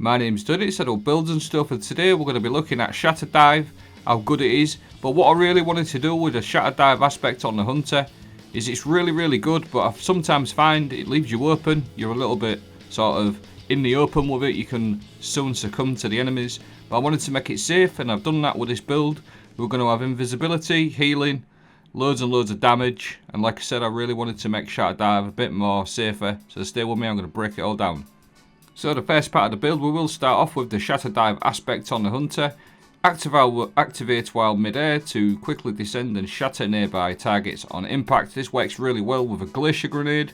My name's Duddy, it's Settle Builds and stuff, and today we're going to be looking at Shatterdive, how good it is. But what I really wanted to do with the Shatterdive aspect on the Hunter is it's really good, but I sometimes find it leaves you open. You're a little bit sort of in the open with it, you can soon succumb to the enemies. But I wanted to make it safe, and I've done that with this build. We're going to have invisibility, healing, loads and loads of damage, and like I said, I really wanted to make Shatterdive a bit more safer, so stay with me, I'm going to break it all down. So the first part of the build, we will start off with the Shatterdive aspect on the Hunter. Activate while mid-air to quickly descend and shatter nearby targets on impact. This works really well with a glacier grenade.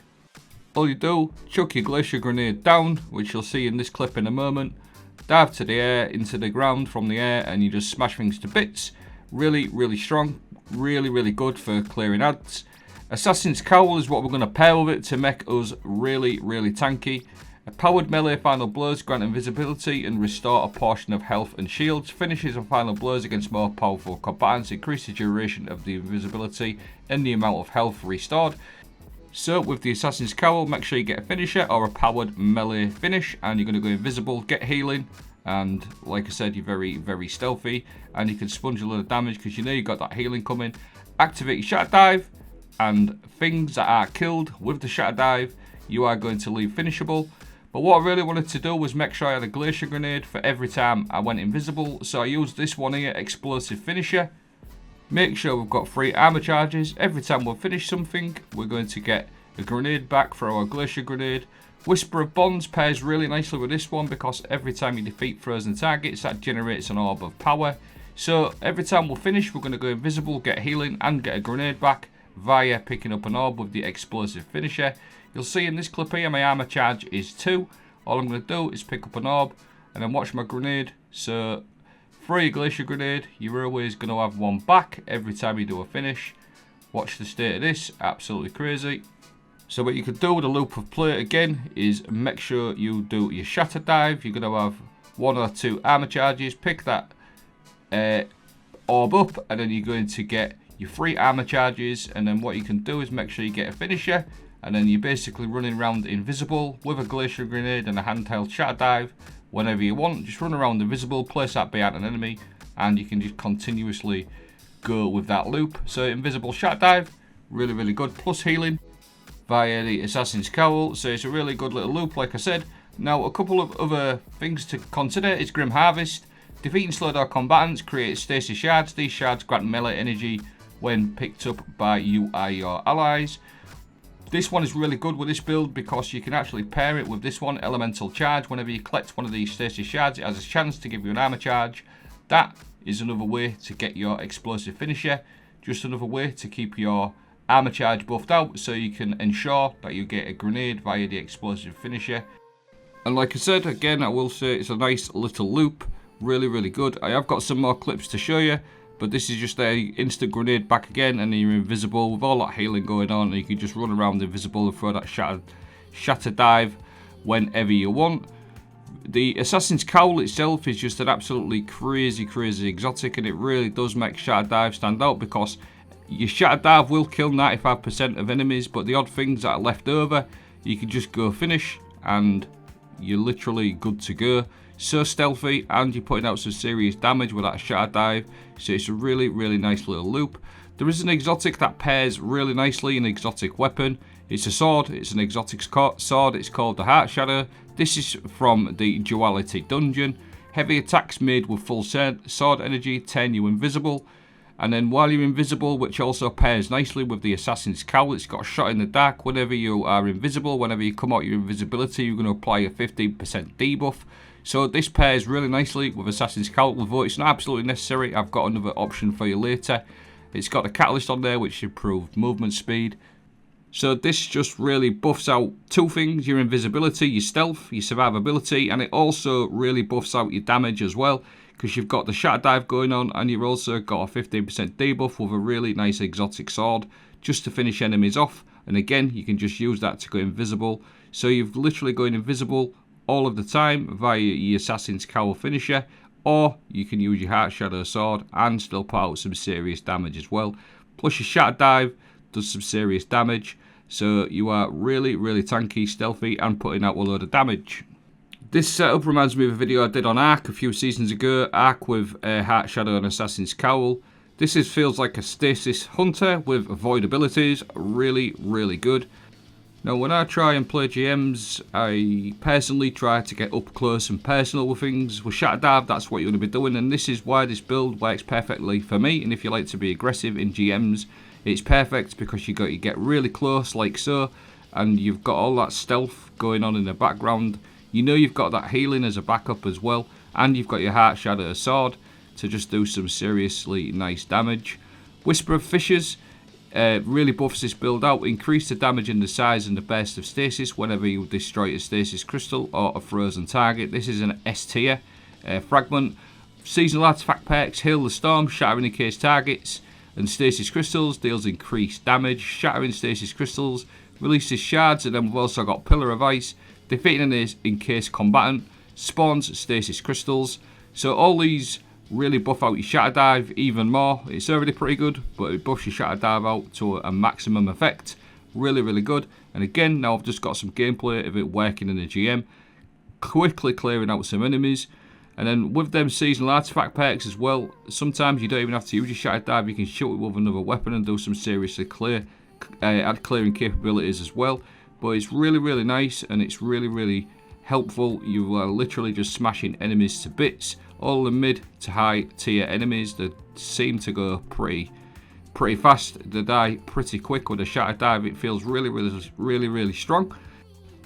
All you do, chuck your glacier grenade down, which you'll see in this clip in a moment. Dive to the air, into the ground from the air, and you just smash things to bits. Really strong, really good for clearing ads. Assassin's Cowl is what we're going to pair with it to make us really tanky. A powered melee final blows grant invisibility and restore a portion of health and shields. Finishes and final blows against more powerful combatants increase the duration of the invisibility and the amount of health restored. So with the Assassin's Cowl, make sure you get a finisher or a powered melee finish, and you're going to go invisible, get healing, and like I said, you're very stealthy, and you can sponge a lot of damage because you know you got that healing coming. Activate your Shatterdive, and things that are killed with the Shatterdive, you are going to leave finishable. But what I really wanted to do was make sure I had a glacier grenade for every time I went invisible, so I used this one here, explosive finisher. Make sure we've got 3 armor charges. Every time we finish something, we're going to get a grenade back for our glacier grenade. Whisper of Bonds pairs really nicely with this one because every time you defeat frozen targets, that generates an orb of power. So every time we'll finish, we're going to go invisible, get healing, and get a grenade back via picking up an orb with the explosive finisher. You'll see in this clip here, my armor charge is 2. All I'm going to do is pick up an orb and then watch my grenade. So for your glacier grenade, you're always going to have 1 back every time you do a finish. Watch the state of this, absolutely crazy. So what you can do with a loop of play again is make sure you do your Shatterdive. You're going to have 1 or 2 armor charges. Pick that orb up, and then you're going to get your 3 armor charges. And then what you can do is make sure you get a finisher, and then you're basically running around invisible with a glacier grenade and a handheld Shatterdive whenever you want. Just run around invisible, place that behind an enemy, and you can just continuously go with that loop. So invisible Shatterdive, really good, plus healing via the Assassin's Cowl. So it's a really good little loop, like I said. Now a couple of other things to consider is Grim Harvest. Defeating slowed combatants creates stasis shards. These shards grant melee energy when picked up by you or your allies. This one is really good with this build because you can actually pair it with this one, Elemental Charge. Whenever you collect one of these stasis shards, it has a chance to give you an armor charge. That is another way to get your explosive finisher. Just another way to keep your armor charge buffed out so you can ensure that you get a grenade via the explosive finisher. And like I said, again, I will say it's a nice little loop. Really good. I have got some more clips to show you, but this is just a instant grenade back again, and then you're invisible with all that healing going on, and you can just run around invisible and throw that Shatterdive whenever you want. The Assassin's Cowl itself is just an absolutely crazy exotic, and it really does make Shatterdive stand out because your Shatterdive will kill 95% of enemies, but the odd things that are left over, you can just go finish and you're literally good to go. So stealthy, and you're putting out some serious damage with that Shatterdive, so it's a really nice little loop. There is an exotic that pairs really nicely, an exotic weapon. It's a sword, it's an exotic sword, it's called the Heart Shatter. This is from the Duality dungeon. Heavy attacks made with full sword energy turn you invisible. And then while you're invisible, which also pairs nicely with the Assassin's Cowl, it's got a shot in the dark. Whenever you are invisible, whenever you come out your invisibility, you're going to apply a 15% debuff. So this pairs really nicely with Assassin's Cowl, although it's not absolutely necessary. I've got another option for you later. It's got a catalyst on there which improves movement speed. So this just really buffs out 2 things, your invisibility, your stealth, your survivability, and it also really buffs out your damage as well, because you've got the Shatterdive going on, and you've also got a 15% debuff with a really nice exotic sword just to finish enemies off. And again, you can just use that to go invisible. So you've literally going invisible all of the time via your Assassin's Cowl finisher, or you can use your Heart Shadow sword and still put out some serious damage as well. Plus your Shatterdive does some serious damage, so you are really tanky, stealthy, and putting out a load of damage. This setup reminds me of a video I did on Ark a few seasons ago, Ark with Heart Shadow and Assassin's Cowl. This feels like a Stasis Hunter with void abilities, really, really good. Now when I try and play GMs, I personally try to get up close and personal with things. With Shatterdive, that's what you're going to be doing, and this is why this build works perfectly for me. And if you like to be aggressive in GMs, it's perfect because you get really close like so, and you've got all that stealth going on in the background. You know you've got that healing as a backup as well, and you've got your Heart Shadow sword to just do some seriously nice damage. Whisper of Fissures really buffs this build out. Increase the damage in the size and the burst of stasis whenever you destroy a stasis crystal or a frozen target. This is an S tier fragment. Seasonal artifact perks: Hail the Storm, shattering encased targets and stasis crystals, deals increased damage. Shattering stasis crystals releases shards, and then we've also got Pillar of Ice. Defeating an encased combatant spawns stasis crystals. So all these really buff out your Shatterdive even more. It's already pretty good, but it buffs your Shatterdive out to a maximum effect. Really, really good. And again, now I've just got some gameplay of it working in the GM. Quickly clearing out some enemies. And then with them seasonal artifact perks as well, sometimes you don't even have to use your Shatterdive. You can shoot it with another weapon and do some seriously add clearing capabilities as well. But it's really, really nice, and it's really, really helpful. You are literally just smashing enemies to bits. All the mid to high tier enemies that seem to go pretty fast. They die pretty quick with a Shatterdive. It feels really, really strong.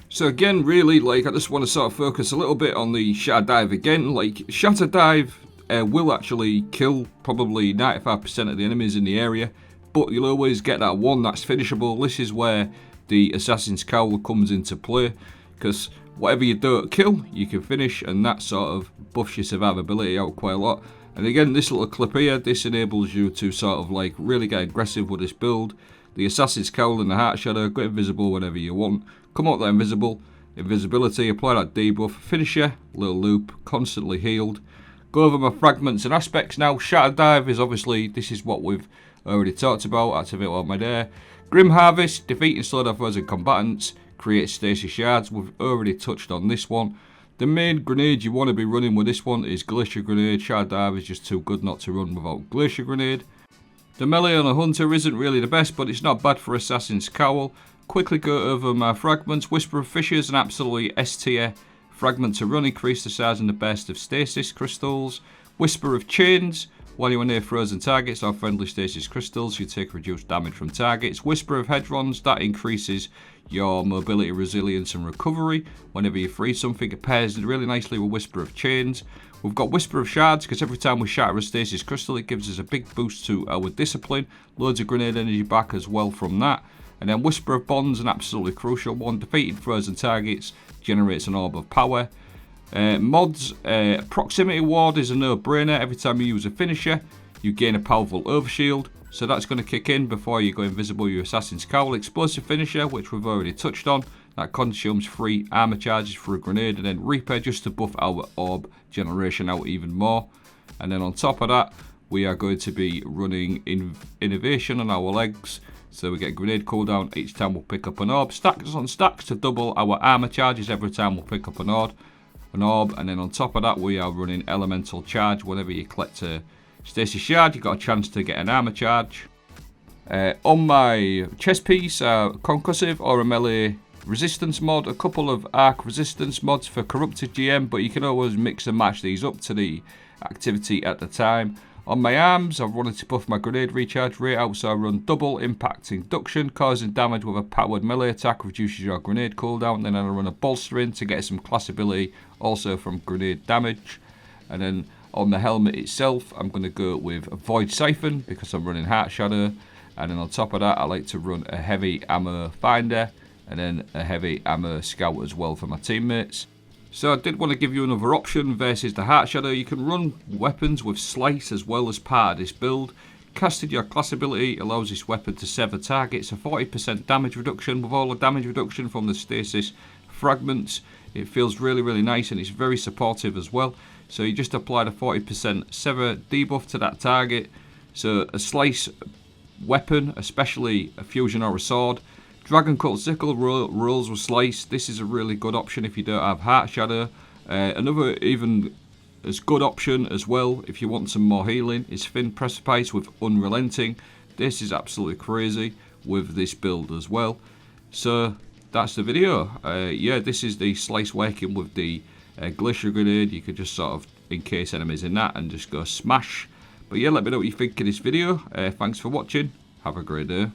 So again, really, like, I just want to sort of focus a little bit on the Shatterdive again. Like, Shatterdive will actually kill probably 95% of the enemies in the area, but you'll always get that one that's finishable. This is where the Assassin's Cowl comes into play, because whatever you don't kill, you can finish, and that sort of buffs your survivability out quite a lot. And again, this little clip here, this enables you to sort of like really get aggressive with this build. The Assassin's Cowl and the Heart Shadow, go invisible whenever you want. Come out there invisibility, apply that debuff, finisher, little loop, constantly healed. Go over my fragments and aspects now. Shatterdive is obviously, this is what we've already talked about, activate all my day. Grim Harvest, defeat and slow down frozen combatants, create stasis shards. We've already touched on this one. The main grenade you want to be running with this one is Glacier Grenade. Shatterdive is just too good not to run without Glacier Grenade. The melee on a Hunter isn't really the best, but it's not bad for Assassin's Cowl. Quickly go over my fragments. Whisper of Fissures, an absolutely S tier fragment to run. Increase the size and the burst of stasis crystals. Whisper of Chains. While you are near frozen targets or friendly stasis crystals, you take reduced damage from targets. Whisper of Hedrons, that increases your mobility, resilience and recovery. Whenever you free something, it pairs really nicely with Whisper of Chains. We've got Whisper of Shards, because every time we shatter a stasis crystal, it gives us a big boost to our discipline. Loads of grenade energy back as well from that. And then Whisper of Bonds, an absolutely crucial one. Defeating frozen targets generates an orb of power. Mods, Proximity Ward is a no-brainer. Every time you use a finisher, you gain a powerful overshield. So that's going to kick in before you go invisible your Assassin's Cowl. Explosive Finisher, which we've already touched on. That consumes free armor charges for a grenade. And then Reaper, just to buff our orb generation out even more. And then on top of that, we are going to be running Innovation on our legs. So we get grenade cooldown each time we'll pick up an orb. Stacks on stacks to double our armor charges every time we'll pick up an orb. And then on top of that, we are running Elemental Charge. Whenever you collect a Stasis Shard, you've got a chance to get an armor charge. On my chest piece, Concussive or a melee resistance mod. A couple of arc resistance mods for Corrupted GM, but you can always mix and match these up to the activity at the time. On my arms, I've wanted to buff my grenade recharge rate out, so I run double impact induction, causing damage with a powered melee attack, reduces your grenade cooldown. Then I run a bolstering to get some class ability, also from grenade damage. And then on the helmet itself, I'm going to go with a Void Siphon because I'm running Heart Shadow. And then on top of that, I like to run a heavy ammo finder and then a heavy ammo scout as well for my teammates. So I did want to give you another option versus the Heart Shadow. You can run weapons with Slice as well as part of this build. Casting your class ability allows this weapon to sever targets, a 40% damage reduction with all the damage reduction from the Stasis Fragments. It feels really nice, and it's very supportive as well. So you just apply the 40% sever debuff to that target. So a Slice weapon, especially a fusion or a sword. Dragon Cut Sickle rolls with Slice. This is a really good option if you don't have Heart Shadow. Another even as good option as well, if you want some more healing, is Thin Precipice with Unrelenting. This is absolutely crazy with this build as well. So that's the video. Yeah, this is the slice working with the glacier grenade. You could just sort of encase enemies in that and just go smash. But yeah, let me know what you think of this video. Thanks for watching. Have a great day.